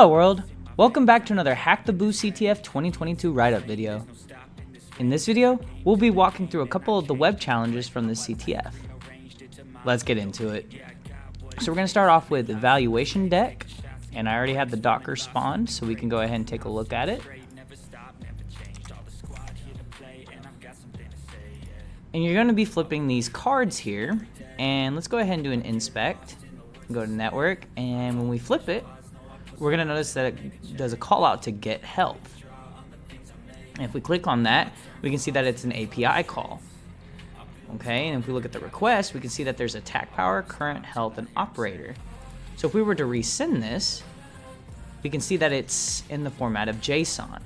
Hello world! Welcome back to another Hack the Boost CTF 2022 write-up video. In this video, we'll be walking through a couple of the web challenges from the CTF. Let's get into it. So we're going to start off with evaluation deck, and I already have the Docker spawned, so we can go ahead and take a look at it. And you're going to be flipping these cards here, and let's go ahead and do an inspect. Go to network, and when we flip it, we're going to notice that it does a call out to get health. And if we click on that, we can see that it's an API call. Okay, and if we look at the request, we can see that there's attack power, current health, and operator. So if we were to resend this, we can see that it's in the format of JSON.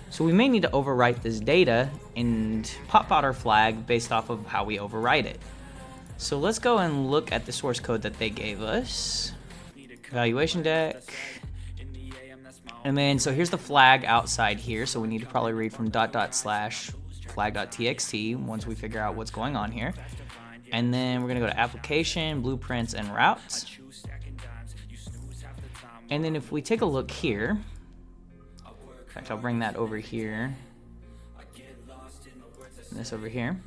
So we may need to overwrite this data and pop out our flag based off of how we overwrite it. So let's go and look at the source code that they gave us. Evaluation deck. And then, so here's the flag outside here. So we need to probably read from /flag.txt once we figure out what's going on here. And then we're gonna go to application, blueprints, and routes. And then if we take a look here, in fact, I'll bring that over here. And this over here.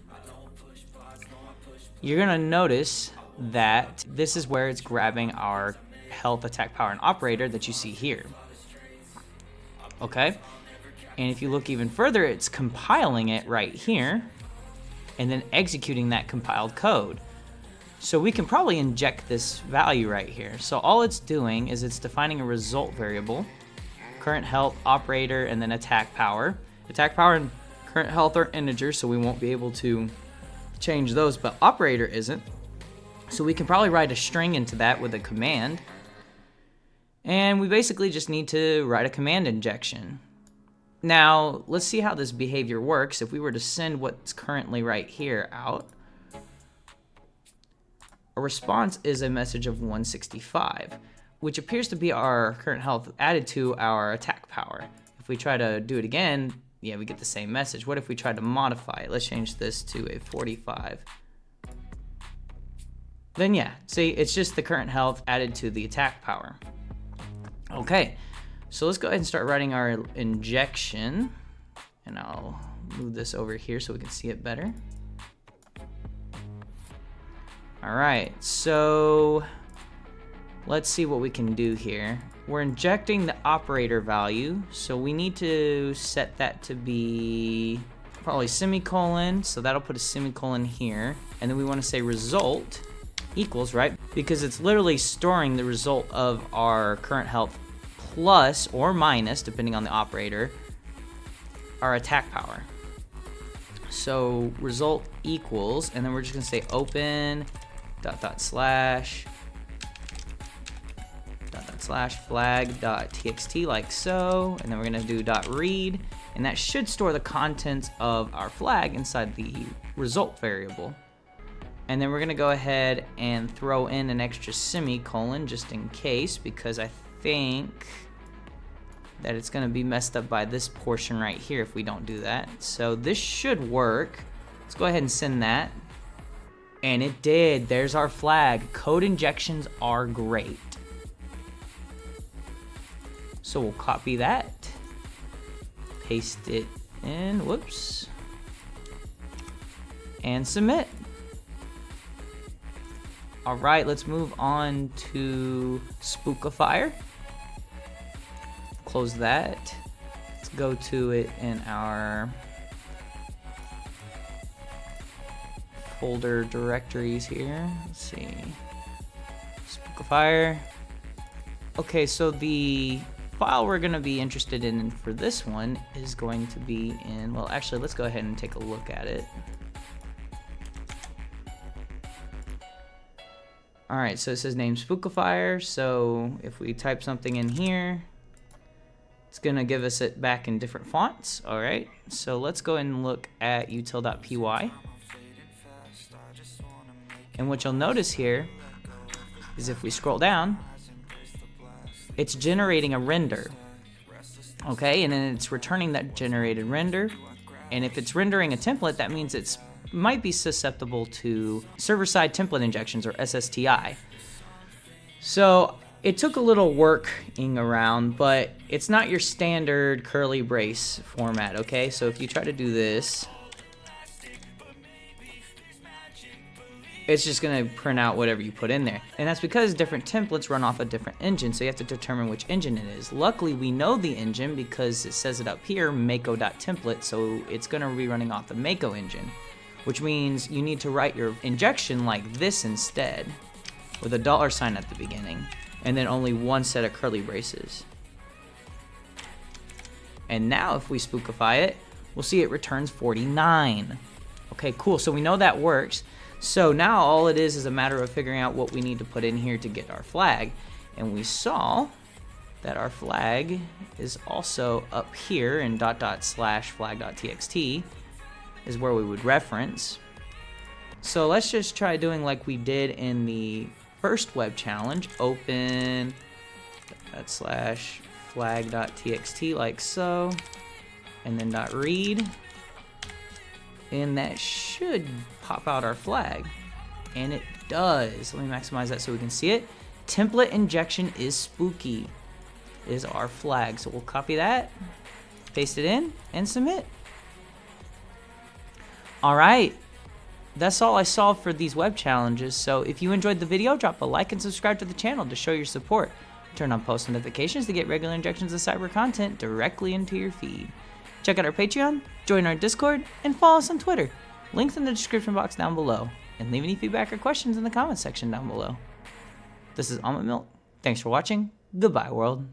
You're gonna notice that this is where it's grabbing our health, attack, power, and operator that you see here. Okay, and if you look even further, it's compiling it right here and then executing that compiled code. So we can probably inject this value right here. So all it's doing is it's defining a result variable, current health, operator, and then attack power. Attack power and current health are integers, so we won't be able to change those, but operator isn't. So we can probably write a string into that with a command. And we basically just need to write a command injection. Now, let's see how this behavior works. If we were to send what's currently right here out, a response is a message of 165, which appears to be our current health added to our attack power. If we try to do it again, yeah, we get the same message. What if we try to modify it? Let's change this to a 45. Then yeah, see, it's just the current health added to the attack power. Okay, so let's go ahead and start writing our injection. And I'll move this over here so we can see it better. All right, so let's see what we can do here. We're injecting the operator value, so we need to set that to be probably semicolon, so that'll put a semicolon here. And then we want to say result equals, right? Because it's literally storing the result of our current health plus or minus, depending on the operator, our attack power. So result equals, and then we're just gonna say open // flag.txt like so, and then we're gonna do .read, and that should store the contents of our flag inside the result variable. And then we're gonna go ahead and throw in an extra semicolon just in case, because I think that it's gonna be messed up by this portion right here if we don't do that. So this should work. Let's go ahead and send that. And it did. There's our flag. Code injections are great. So we'll copy that, paste it in, whoops, and submit. All right, let's move on to Spookifier. Close that. Let's go to it in our folder directories here. Let's see, Spookifier. Okay, so the file we're going to be interested in for this one is going to be in, well, actually, let's go ahead and take a look at it. All right, so it says name Spookifier. So if we type something in here, it's going to give us it back in different fonts. All right, so let's go and look at util.py. And what you'll notice here is if we scroll down, it's generating a render. Okay, and then it's returning that generated render. And if it's rendering a template, that means it's might be susceptible to server-side template injections, or SSTI. So It took a little working around, but it's not your standard curly brace format, okay? So if you try to do this, it's just going to print out whatever you put in there. And that's because different templates run off a different engine, so you have to determine which engine it is. Luckily, we know the engine because it says it up here, mako.template, so it's going to be running off the Mako engine, which means you need to write your injection like this instead, with a $sign at the beginning, and then only one set of curly braces. And now if we spookify it, we'll see it returns 49. Okay, cool, so we know that works. So now all it is a matter of figuring out what we need to put in here to get our flag. And we saw that our flag is also up here in /flag.txt is where we would reference. So let's just try doing like we did in the first web challenge. Open /flag.txt like so, and then .read. And that should pop out our flag. And it does. Let me maximize that so we can see it. Template injection is spooky is our flag. So we'll copy that, paste it in, and submit. Alright. That's all I saw for these web challenges. So if you enjoyed the video, drop a like and subscribe to the channel to show your support. Turn on post notifications to get regular injections of cyber content directly into your feed. Check out our Patreon, join our Discord, and follow us on Twitter. Links in the description box down below. And leave any feedback or questions in the comments section down below. This is Almond Milk. Thanks for watching. Goodbye, world.